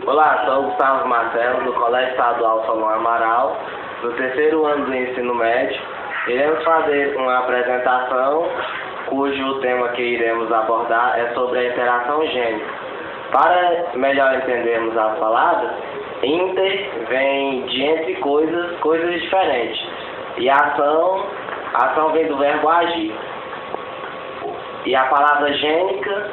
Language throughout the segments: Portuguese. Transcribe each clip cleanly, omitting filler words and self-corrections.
Olá, sou o Gustavo Marcelo, do Colégio Estadual Salomão Amaral, do terceiro ano do ensino médio. Iremos fazer uma apresentação cujo tema que iremos abordar é sobre a interação gênica. Para melhor entendermos as palavras, inter vem de entre coisas diferentes. E ação vem do verbo agir. E a palavra gênica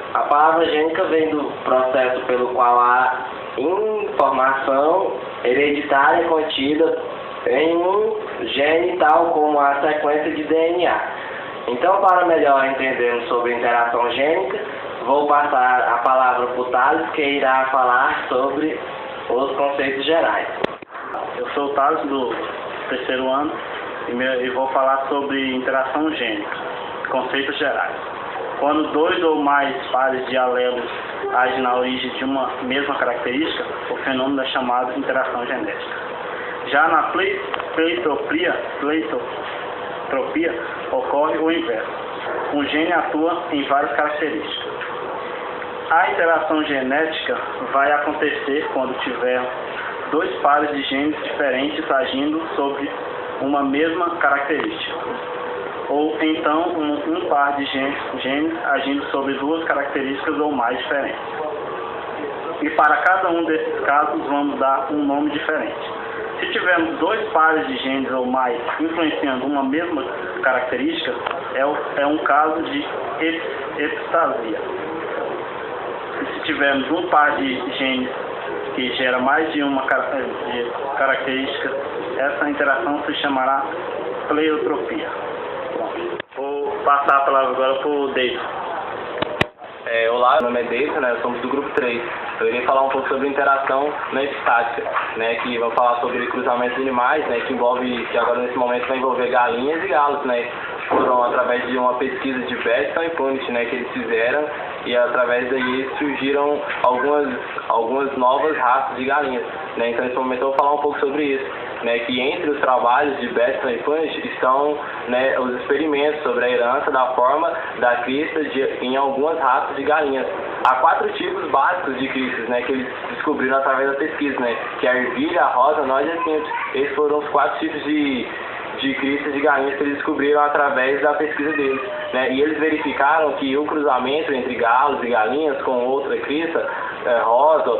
vem do processo pelo qual a informação hereditária contida em um gene, tal como a sequência de DNA. Então, para melhor entendermos sobre interação gênica, vou passar a palavra para o Thales, que irá falar sobre os conceitos gerais. Eu sou o Thales, do terceiro ano, e vou falar sobre interação gênica, conceitos gerais. Quando dois ou mais pares de alelos agem na origem de uma mesma característica, o fenômeno é chamado interação genética. Já na pleitropia ocorre o inverso. Um gene atua em várias características. A interação genética vai acontecer quando tiver dois pares de genes diferentes agindo sobre uma mesma característica, ou então um par de genes agindo sobre duas características ou mais diferentes. E para cada um desses casos vamos dar um nome diferente. Se tivermos dois pares de genes ou mais influenciando uma mesma característica, é um caso de epistasia. E se tivermos um par de genes que gera mais de uma característica, essa interação se chamará pleiotropia. Vou passar a palavra agora para o David. Olá, meu nome é David, nós somos do grupo 3. Eu irei falar um pouco sobre interação na epistática, que vou falar sobre cruzamento de animais, que agora nesse momento vai envolver galinhas e galos, que foram através de uma pesquisa de Beston e Punnett, que eles fizeram, e através daí surgiram algumas novas raças de galinhas, Então nesse momento eu vou falar um pouco sobre isso, que entre os trabalhos de Beston e Punnett estão os experimentos sobre a herança da forma da crista em algumas raças de galinhas. Há 4 tipos básicos de cristas, que eles descobriram através da pesquisa, que é a ervilha, a rosa, a noz e a simples. Esses foram os 4 tipos de cristas de galinhas que eles descobriram através da pesquisa deles, E eles verificaram que o cruzamento entre galos e galinhas com outra crista rosa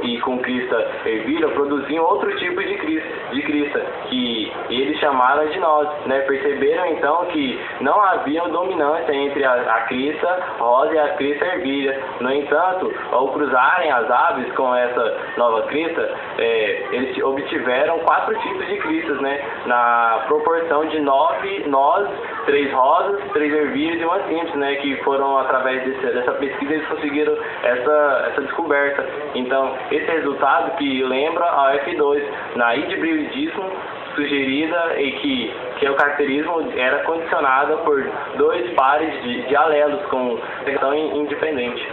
e com crista ervilha produziam outro tipo de crista, que eles chamaram de nozes, Perceberam então que não havia dominância entre a crista rosa e a crista ervilha. No entanto, ao cruzarem as aves com essa nova crista, eles obtiveram 4 tipos de cristas, na proporção de 9 nozes, 3 rosas, 3 ervilhas e uma simples, que foram através dessa pesquisa eles conseguiram essa descoberta. Então, esse resultado que lembra a F2, na hibridismo sugerida e que o caracterismo era condicionada por 2 pares de alelos com interação independente,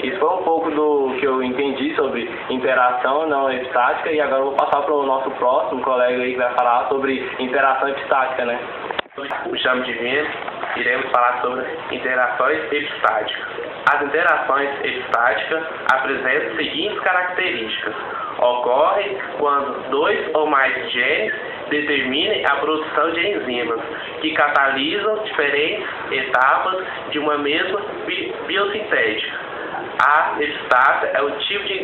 Isso foi um pouco do que eu entendi sobre interação não epistática, e agora eu vou passar para o nosso próximo colega aí que vai falar sobre interação epistática, Me chamo Divino, iremos falar sobre interações epistáticas. As interações epistáticas apresentam as seguintes características. Ocorrem quando 2 ou mais genes determinem a produção de enzimas que catalisam diferentes etapas de uma mesma biosintética. A epistásia é o tipo de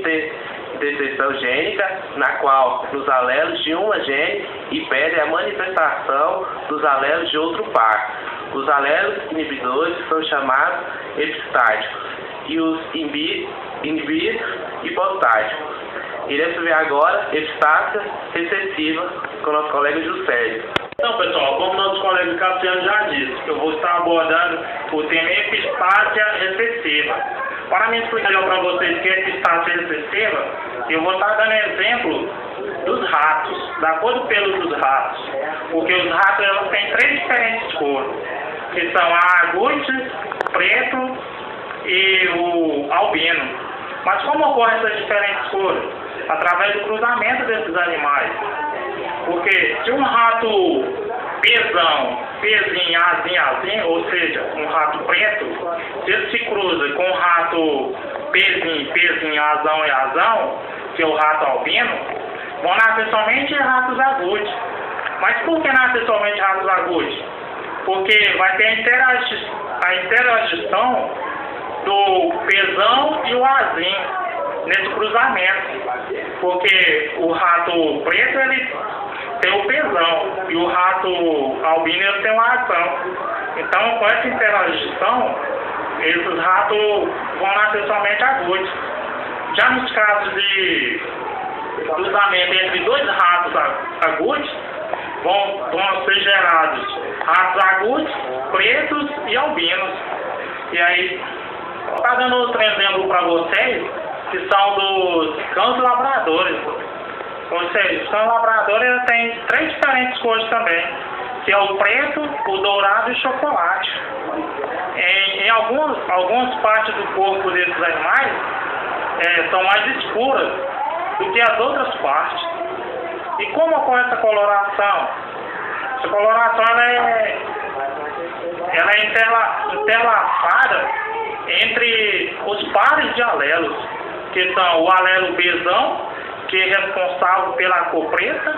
interseção gênica na qual os alelos de uma gene impedem a manifestação dos alelos de outro par. Os alelos inibidores são chamados epistáticos e os inibidos hipostáticos. Iremos ver agora epistásia recessiva com o nosso colega Juscelio. Então, pessoal, como nosso colega Cassiano já disse, eu vou estar abordando o tema epistásia recessiva. Para me explicar para vocês que é epistásia recessiva, eu vou estar dando exemplo dos ratos, da cor do pelo dos ratos. Porque os ratos elas têm 3 diferentes cores, que são a agútis, preto e o albino. Mas como ocorrem essas diferentes cores? Através do cruzamento desses animais. Porque se um rato pezinho, azinho, ou seja, um rato preto, se ele se cruza com um rato pezinho, azão e azão, que é o rato albino, vão nascer somente ratos agudos. Mas por que nascer somente ratos agudos? Porque vai ter a interação do pezão e o azinho nesse cruzamento. Porque o rato preto ele tem o pezão e o rato albino ele tem o azão. Então, com essa interação, esses ratos vão nascer somente agudos. Já nos casos de cruzamento entre dois ratos agudos, vão ser gerados ratos agudos, pretos e albinos. E aí, está dando outro exemplo para vocês, que são dos cães labradores. Ou seja, os cães labradores têm 3 diferentes cores também, que é o preto, o dourado e o chocolate. Em algumas partes do corpo desses animais são mais escuras do que as outras partes. E como ocorre essa coloração? Essa coloração ela é interlaçada entre os pares de alelos, que são o alelo Bzão, que é responsável pela cor preta,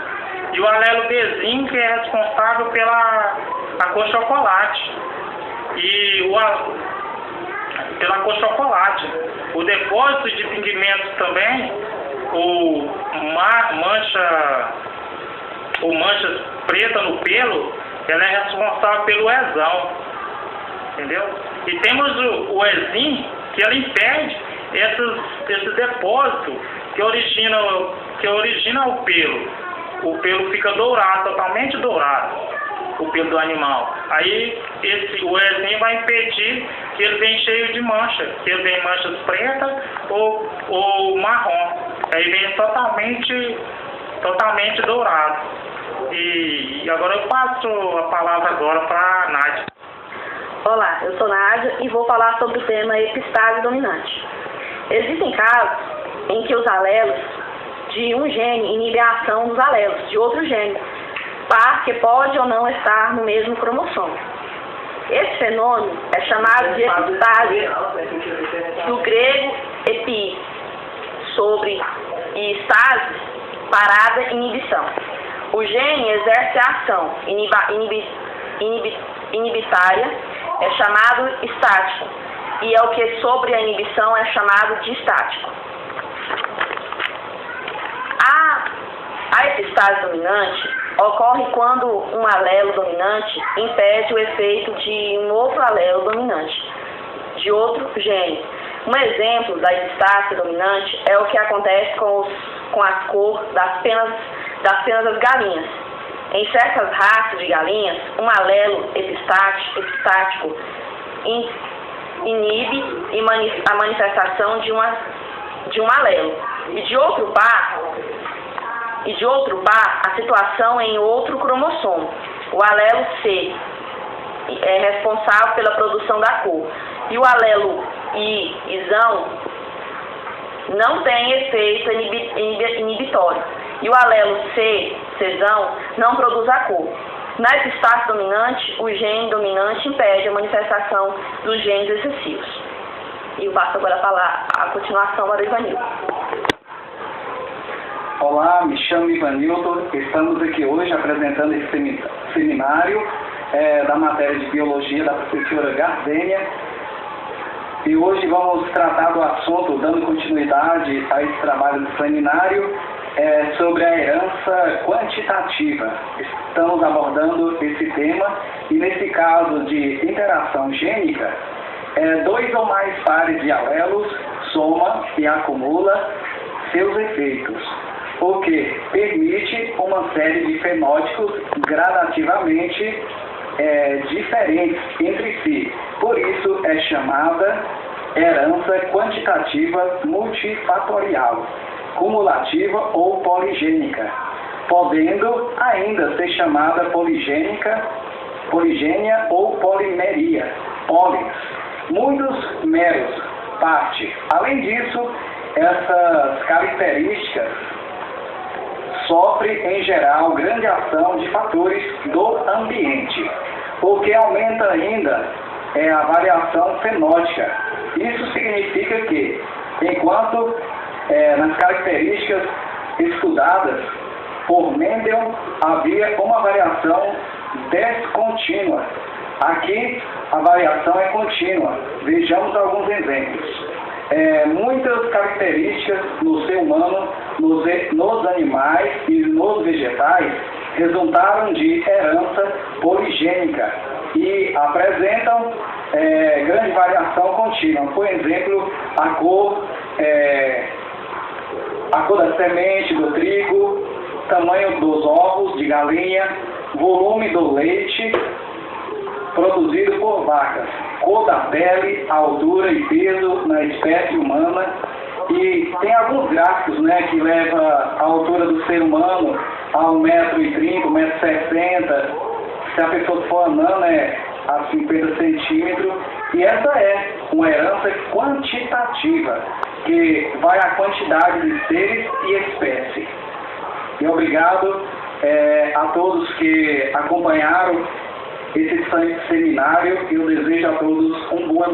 e o alelo Bzinho, que é responsável pela cor chocolate. Pela cor chocolate. O depósito de pigmentos também, mancha preta no pelo, ela é responsável pelo ezão, entendeu? E temos o ezim, que ela impede esse depósito que origina o pelo. O pelo fica dourado, totalmente dourado, o pelo do animal. Aí o ezim vai impedir que ele venha cheio de mancha, que ele venha manchas pretas ou marrom. Aí vem totalmente dourado. E agora eu passo a palavra agora para a Nádia. Olá, eu sou Nádia e vou falar sobre o tema epistase dominante. Existem casos em que os alelos de um gene inibem a ação dos alelos de outro gene, par que pode ou não estar no mesmo cromossomo. Esse fenômeno é chamado de epistase, do grego epi, sobre, e stase, parada, inibição. O gene exerce a ação inibitária, é chamado estático, e é o que sobre a inibição é chamado de estático. A epistase dominante ocorre quando um alelo dominante impede o efeito de um outro alelo dominante, de outro gene. Um exemplo da epistase dominante é o que acontece com a cor das penas das galinhas. Em certas raças de galinhas, um alelo epistático inibe a manifestação de um alelo. E de outro par, a situação em outro cromossomo. O alelo C é responsável pela produção da cor. E o alelo I-zão não tem efeito inibitório. E o alelo C-zão não produz a cor. Na epistase dominante, o gene dominante impede a manifestação dos genes recessivos. E eu passo agora a falar a continuação para o Ivanildo. Olá, me chamo Ivanildo. Estamos aqui hoje apresentando esse seminário da matéria de Biologia da professora Gardênia. E hoje vamos tratar do assunto, dando continuidade a esse trabalho do seminário, sobre a herança quantitativa. Estamos abordando esse tema e nesse caso de interação gênica, 2 ou mais pares de alelos soma e acumula seus efeitos, o que permite uma série de fenótipos gradativamente diferentes entre si. Por isso é chamada herança quantitativa multifatorial, cumulativa ou poligênica, podendo ainda ser chamada poligênia ou polimeria, polis, muitos meros, parte. Além disso, essas características sofrem, em geral, grande ação de fatores do ambiente, o que aumenta ainda a variação fenótica. Isso significa que, enquanto nas características estudadas por Mendel, havia uma variação descontínua. Aqui a variação é contínua. Vejamos alguns exemplos. Muitas características no ser humano, nos animais e nos vegetais resultaram de herança poligênica e apresentam grande variação contínua. Por exemplo, a cor da semente do trigo, tamanho dos ovos de galinha, volume do leite produzido por vacas, cor da pele, altura e peso na espécie humana. E tem alguns gráficos, que levam a altura do ser humano a 1,30 m, 1,60 m. Se a pessoa for andando, a 50 centímetros. E essa é uma herança quantitativa, que vai à quantidade de seres e espécies. E obrigado a todos que acompanharam esse seminário. Eu desejo a todos um bom